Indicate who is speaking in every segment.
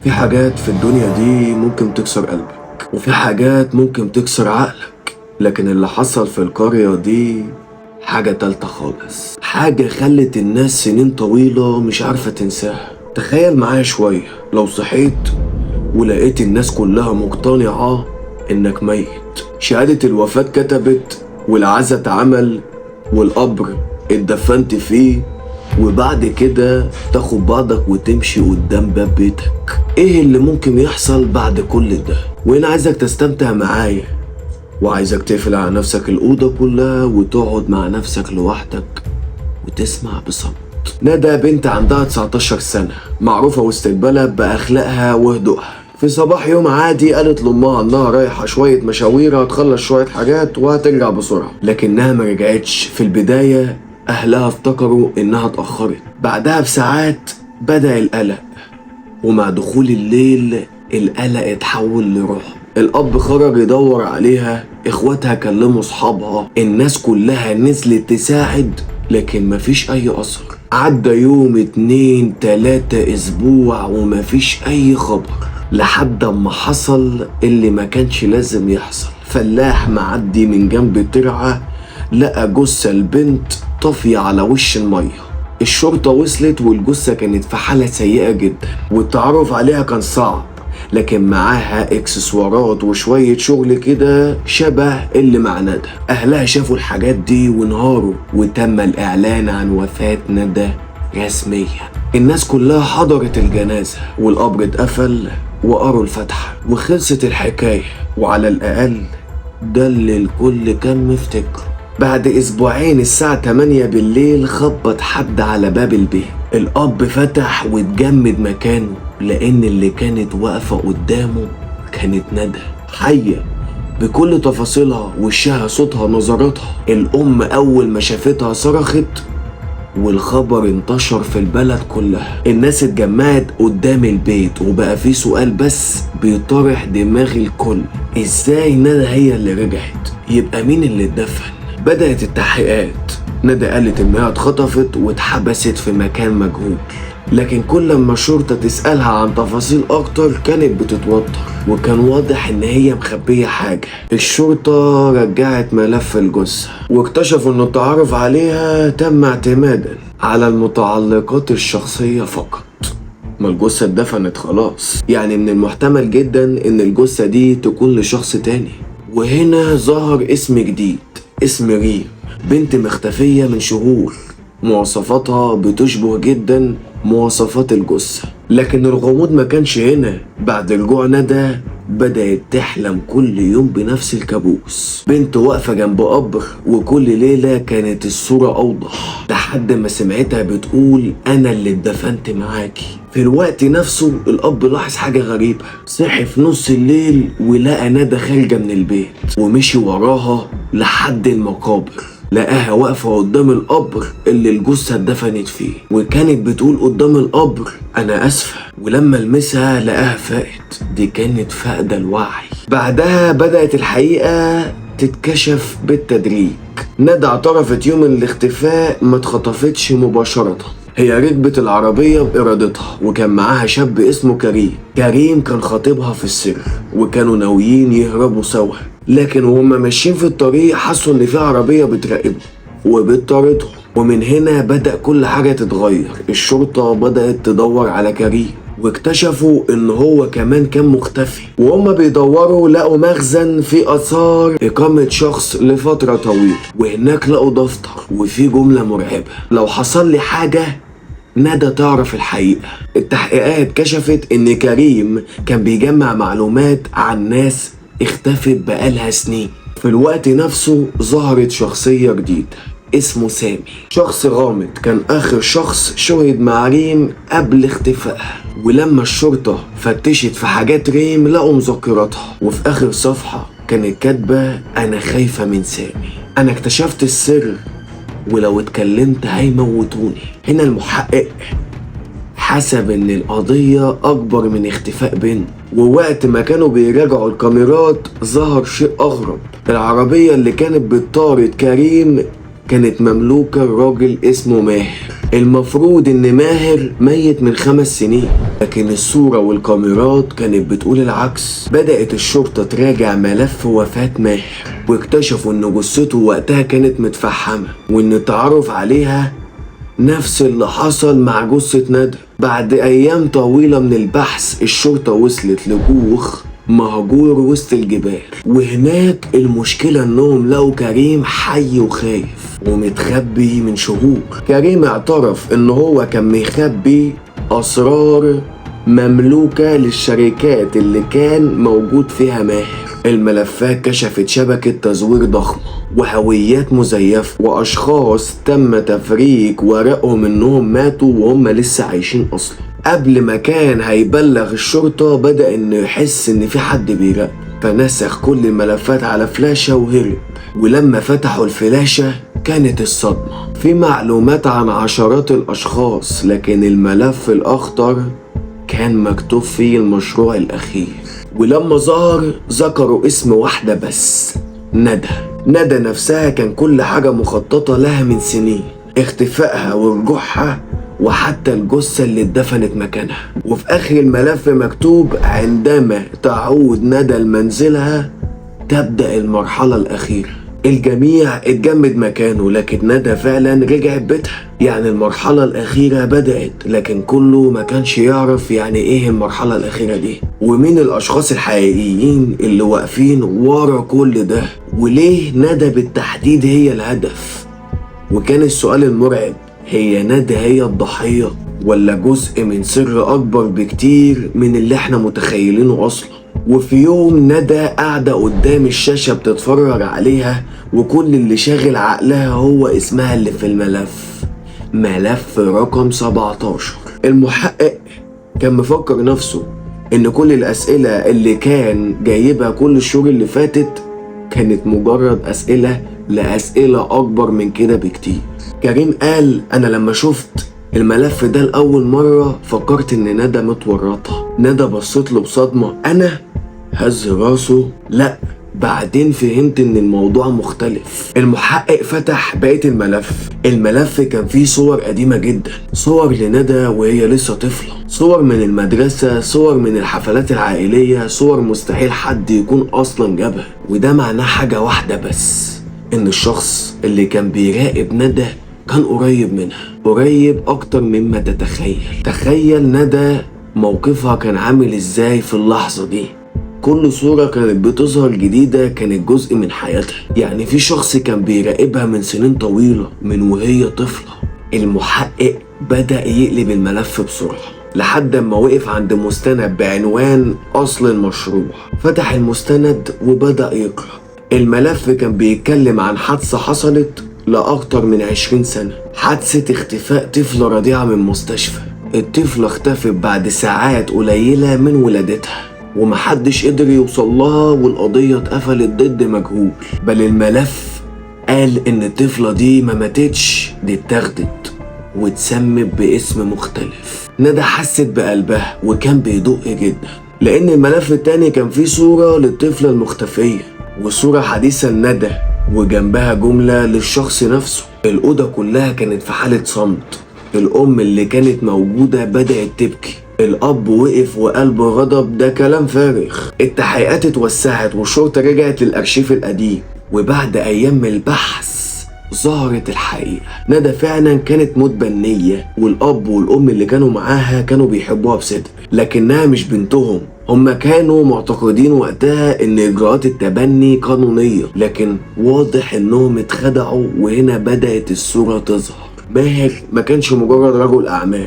Speaker 1: في حاجات في الدنيا دي ممكن تكسر قلبك، وفي حاجات ممكن تكسر عقلك. لكن اللي حصل في القرية دي حاجة تالتة خالص، حاجة خلت الناس سنين طويلة مش عارفة تنساها. تخيل معايا شوية لو صحيت ولقيت الناس كلها مقتنعة انك ميت، شهادة الوفاة اتكتبت والعزا اتعمل والقبر اتدفنت فيه، وبعد كده تاخد بعضك وتمشي قدام باب بيتك. ايه اللي ممكن يحصل بعد كل ده؟ وانا عايزك تستمتع معايا، وعايزك تقفل على نفسك الأوضة كلها وتقعد مع نفسك لوحدك وتسمع بصمت. ندى بنت عندها 19 سنة، معروفة وسط البلد بأخلاقها وهدوءها. في صباح يوم عادي قالت لأمها إنها رايحة شوية مشاوير، هتخلص شوية حاجات وهترجع بسرعة، لكنها ما رجعتش. في البداية أهلها افتكروا إنها اتأخرت. بعدها بساعات بدأ القلق، ومع دخول الليل القلق اتحول لرعب. الأب خرج يدور عليها، إخواتها كلموا صحابها، الناس كلها نزلت تساعد، لكن مفيش أي أثر. عدى يوم 2 3 أسبوع ومفيش أي خبر، لحد ما حصل اللي ما كانش لازم يحصل. فلاح معدي من جنب الترعة لقى جثة البنت طافية على وش المية. الشرطة وصلت والجثة كانت في حالة سيئة جدا، والتعرف عليها كان صعب، لكن معاها اكسسوارات وشوية شغل كده شبه اللي مع ندى. أهلها شافوا الحاجات دي وانهاروا، وتم الإعلان عن وفاة ندى رسميا. الناس كلها حضرت الجنازة والقبر اتقفل وقروا الفاتحة وخلصت الحكاية، وعلى الأقل ده اللي الكل كان مفتكر. بعد أسبوعين الساعة 8 بالليل خبط حد على باب البيت. الأب فتح واتجمد مكانه، لأن اللي كانت واقفة قدامه كانت ندى حية بكل تفاصيلها، وشها، صوتها، نظراتها. الأم أول ما شافتها صرخت، والخبر انتشر في البلد كلها. الناس اتجمعت قدام البيت، وبقى في سؤال بس بيطرح دماغ الكل: ازاي ندى هي اللي رجعت؟ يبقى مين اللي اتدفن؟ بدأت التحقيقات. ندى قالت انها اتخطفت واتحبست في مكان مجهول، لكن كل ما الشرطة تسألها عن تفاصيل أكتر كانت بتتوتر، وكان واضح إن هي مخبية حاجة. الشرطة رجعت ملف الجثة واكتشفوا إن التعرف عليها تم اعتمادا على المتعلقات الشخصية فقط. ما الجثة اتدفنت خلاص، يعني من المحتمل جدا إن الجثة دي تكون لشخص تاني. وهنا ظهر اسم جديد، اسم ريم، بنت مختفية من شهور، مواصفاتها بتشبه جدا مواصفات الجثة. لكن الغموض ما كانش هنا. بعد رجوع ندى بدأت تحلم كل يوم بنفس الكابوس، بنت واقفة جنب قبر، وكل ليلة كانت الصورة أوضح، لحد ما سمعتها بتقول: أنا اللي اتدفنت معاكي. في الوقت نفسه الأب لاحظ حاجة غريبة، صحي في نص الليل ولقى ندى خارجة من البيت، ومشي وراها لحد المقابر. لقاها واقفة قدام القبر اللي الجثة اتدفنت فيه، وكانت بتقول قدام القبر: أنا آسفة. ولما لمسها لقاها فاقت، دي كانت فاقدة الوعي. بعدها بدأت الحقيقة تتكشف بالتدريج. ندى اعترفت يوم الاختفاء ما اتخطفتش مباشرة، هي ركبت العربية بإرادتها، وكان معاها شاب اسمه كريم. كريم كان خاطبها في السر، وكانوا ناويين يهربوا سوا، لكن وهم ماشيين في الطريق حسوا ان في عربية بتراقبهم وبتطاردهم. ومن هنا بدأ كل حاجة تتغير. الشرطة بدأت تدور على كريم، واكتشفوا ان هو كمان كان مختفي. وهم بيدوروا لقوا مخزن فيه آثار إقامة شخص لفترة طويلة، وهناك لقوا دفتر وفيه جملة مرعبة: لو حصل لي حاجة ندى تعرف الحقيقة. التحقيقات كشفت ان كريم كان بيجمع معلومات عن ناس اختفت بقالها سنين. في الوقت نفسه ظهرت شخصية جديدة اسمه سامي، شخص غامض، كان آخر شخص شهد مع ريم قبل اختفائها. ولما الشرطة فتشت في حاجات ريم لقوا مذكراتها، وفي آخر صفحة كانت كاتبة: أنا خايفة من سامي، أنا اكتشفت السر، ولو اتكلمت هيموتوني. هنا المحقق حسب ان القضية اكبر من اختفاء بنت. ووقت ما كانوا بيراجعوا الكاميرات ظهر شيء اغرب. العربية اللي كانت بتطارد كريم كانت مملوكة لراجل اسمه ماهر. المفروض ان ماهر ميت من 5 سنين، لكن الصورة والكاميرات كانت بتقول العكس. بدأت الشرطة تراجع ملف وفاة ماهر، واكتشفوا ان جثته وقتها كانت متفحمة، وان التعرف عليها نفس اللي حصل مع جثة ندى. بعد ايام طويلة من البحث الشرطة وصلت لكوخ مهجور وسط الجبال، وهناك المشكلة انهم لقوا كريم حي وخايف ومتخبي من شهور. كريم اعترف ان هو كان مخبي اسرار مملوكة للشركات اللي كان موجود فيها ماهر. الملفات كشفت شبكة تزوير ضخمة وهويات مزيفة واشخاص تم تفريق ورقهم انهم ماتوا وهم لسه عايشين اصلا. قبل ما كان هيبلغ الشرطة بدأ انه يحس ان في حد بيراقبه، فنسخ كل الملفات على فلاشة وهرب. ولما فتحوا الفلاشة كانت الصدمة، في معلومات عن عشرات الاشخاص، لكن الملف الاخضر كان مكتوب فيه المشروع الاخير. ولما ظهر ذكروا اسم واحدة بس، ندى. ندى نفسها كان كل حاجة مخططة لها من سنين، اختفائها ورجوعها وحتى الجثة اللي اتدفنت مكانها. وفي آخر الملف مكتوب عندما تعود ندى لمنزلها تبدأ المرحلة الأخيرة. الجميع اتجمد مكانه، لكن ندى فعلا رجعت بيتها. يعني المرحلة الأخيرة بدأت، لكن كله ما كانش يعرف يعني ايه المرحلة الأخيرة دي، ومين الأشخاص الحقيقيين اللي واقفين ورا كل ده، وليه ندى بالتحديد هي الهدف. وكان السؤال المرعب، هي ندى هي الضحية ولا جزء من سر أكبر بكتير من اللي احنا متخيلينه أصلا؟ وفي يوم ندى قاعدة قدام الشاشة بتتفرج عليها، وكل اللي شاغل عقلها هو اسمها اللي في الملف، ملف رقم 17. المحقق كان مفكر نفسه ان كل الأسئلة اللي كان جايبها كل الشهور اللي فاتت كانت مجرد أسئلة لأسئلة أكبر من كده بكتير. كريم قال أنا لما شفت الملف ده لأول مرة فكرت إن ندى متورطة. ندى بصيت له بصدمة. أنا هز راسه لأ، بعدين فهمت إن الموضوع مختلف. المحقق فتح بقية الملف كان فيه صور قديمة جدا، صور لندى وهي لسه طفلة، صور من المدرسة، صور من الحفلات العائلية، صور مستحيل حد يكون أصلا جابها. وده معناه حاجة واحدة بس، إن الشخص اللي كان بيراقب ندى كان قريب منها، قريب أكتر مما تتخيل. تخيل ندى موقفها كان عامل إزاي في اللحظة دي. كل صورة كانت بتظهر جديدة كانت جزء من حياتها، يعني في شخص كان بيراقبها من سنين طويلة من وهي طفلة. المحقق بدأ يقلب الملف بسرعة لحد ما وقف عند مستند بعنوان أصل المشروع. فتح المستند وبدأ يقرأ. الملف كان بيتكلم عن حادثة حصلت لأكتر من 20 سنة، حادثة اختفاء طفلة رضيعة من مستشفى. الطفلة اختفت بعد ساعات قليلة من ولادتها، ومحدش قدر يوصلها، والقضية اتقفلت ضد مجهول. بل الملف قال ان الطفلة دي ما ماتتش، دي اتاخدت واتسمت باسم مختلف. ندى حست بقلبها وكان بيدق جدا، لان الملف التاني كان فيه صورة للطفلة المختفية وصورة حديثة لندى، وجنبها جملة للشخص نفسه. الأوضة كلها كانت في حالة صمت. الأم اللي كانت موجودة بدأت تبكي. الأب وقف وقلبه غضب، ده كلام فارغ. التحقيقات اتوسعت والشرطة رجعت للأرشيف القديم، وبعد أيام من البحث ظهرت الحقيقة. ندى فعلا كانت متبنية، والأب والأم اللي كانوا معاها كانوا بيحبوها بصدق، لكنها مش بنتهم. هما كانوا معتقدين وقتها ان اجراءات التبني قانونية، لكن واضح انهم اتخدعوا. وهنا بدأت الصورة تظهر. ماهر ما كانش مجرد رجل اعمال،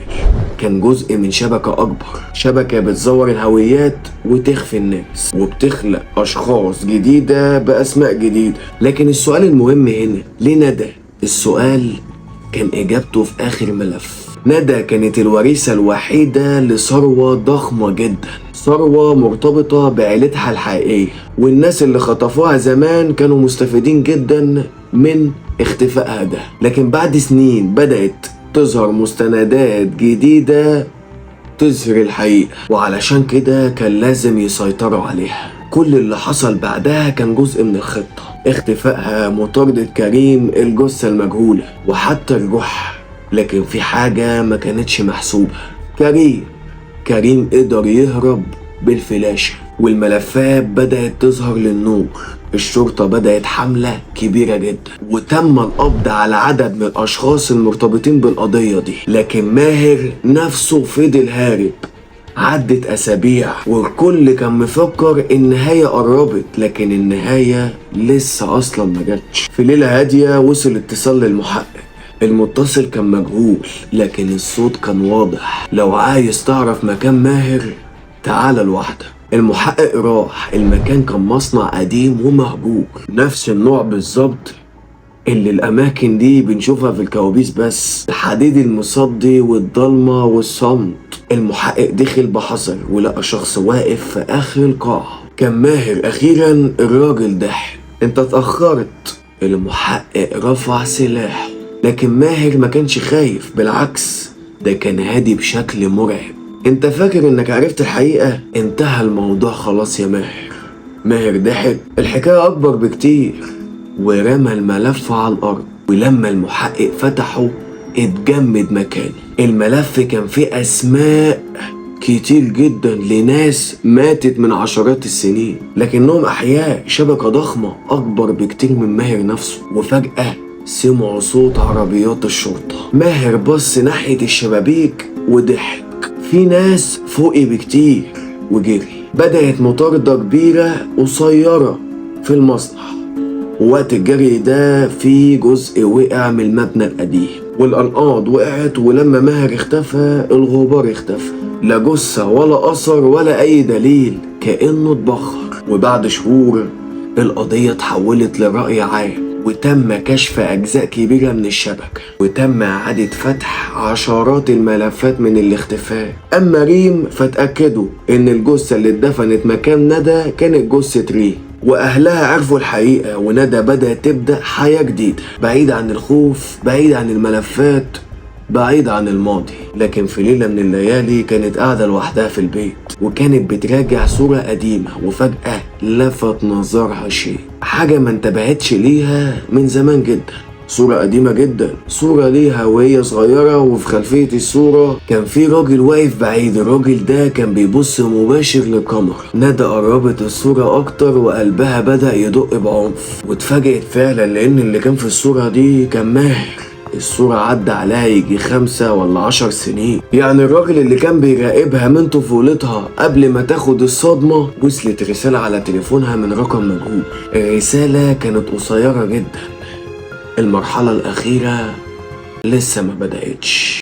Speaker 1: كان جزء من شبكة اكبر، شبكة بتزور الهويات وتخفي الناس وبتخلق اشخاص جديدة باسماء جديدة. لكن السؤال المهم هنا، ليه ندى؟ السؤال كان اجابته في اخر ملف. ندى كانت الوريثة الوحيدة لثروة ضخمة جدا، ثروة مرتبطة بعيلتها الحقيقية، والناس اللي خطفوها زمان كانوا مستفيدين جدا من اختفائها ده. لكن بعد سنين بدأت تظهر مستندات جديدة تظهر الحقيقة، وعلشان كده كان لازم يسيطروا عليها. كل اللي حصل بعدها كان جزء من الخطة. اختفائها، مطاردة كريم، الجثة المجهولة، وحتى الجحا. لكن في حاجة ما كانتش محسوبة. كريم قدر يهرب بالفلاشة، والملفات بدأت تظهر للنور. الشرطة بدأت حملة كبيرة جدا، وتم القبض على عدد من الأشخاص المرتبطين بالقضية دي. لكن ماهر نفسه فضل هارب. عدت أسابيع والكل كان مفكر النهاية قربت، لكن النهاية لسه أصلا ما جاتش. في ليلة هادية وصل اتصال للمحقق. المتصل كان مجهول، لكن الصوت كان واضح: لو عايز تعرف مكان ماهر تعال لوحدك. المحقق راح. المكان كان مصنع قديم ومهجور، نفس النوع بالظبط اللي الأماكن دي بنشوفها في الكوابيس، بس الحديد المصدي والضلمة والصمت. المحقق دخل بحذر ولقى شخص واقف في آخر القاعة. كان ماهر. أخيرا الراجل ضحك: انت اتأخرت. المحقق رفع سلاحه، لكن ماهر ما كانش خايف، بالعكس ده كان هادي بشكل مرعب. انت فاكر انك عرفت الحقيقة؟ انتهى الموضوع خلاص يا ماهر. ماهر ضحك: الحكاية أكبر بكتير، ورمى الملف على الأرض. ولما المحقق فتحه اتجمد مكانه. الملف كان فيه أسماء كتير جدا لناس ماتت من عشرات السنين، لكنهم أحياء. شبكة ضخمة أكبر بكتير من ماهر نفسه. وفجأة سمعوا صوت عربيات الشرطة. ماهر بص ناحية الشبابيك وضحك: في ناس فوقي بكتير، وجري. بدأت مطاردة كبيرة قصيرة في المصنع. ووقت الجري ده في جزء وقع من المبنى القديم، والأنقاض وقعت. ولما ماهر اختفى الغبار اختفى، لا جثة ولا أثر ولا أي دليل، كأنه اتبخر. وبعد شهور القضية اتحولت لرأي عام، وتم كشف أجزاء كبيرة من الشبكة، وتم إعادة فتح عشرات الملفات من الاختفاء. أما ريم فتأكدوا إن الجثة اللي اتدفنت مكان ندى كانت جثة ريم، وأهلها عرفوا الحقيقة. وندى بدأت تبدأ حياة جديدة، بعيد عن الخوف، بعيد عن الملفات، بعيد عن الماضي. لكن في ليلة من الليالي كانت قاعدة لوحدها في البيت، وكانت بتراجع صورة قديمة. وفجأة لفت نظرها شيء، حاجة ما انتبهتش ليها من زمان جدا. صورة قديمة جدا، صورة ليها وهي صغيرة، وفي خلفية الصورة كان في راجل واقف بعيد. الراجل ده كان بيبص مباشر للكاميرا. ندى قربت الصورة أكتر وقلبها بدأ يدق بعنف، واتفاجئت فعلا لأن اللي كان في الصورة دي كان ماهر. الصورة عدى عليها يجي 5 ولا 10 سنين، يعني الراجل اللي كان بيراقبها من طفولتها قبل ما تاخد الصدمة. وصلت رسالة على تليفونها من رقم مجهول. الرسالة كانت قصيرة جدا: المرحلة الأخيرة لسه ما بدأتش.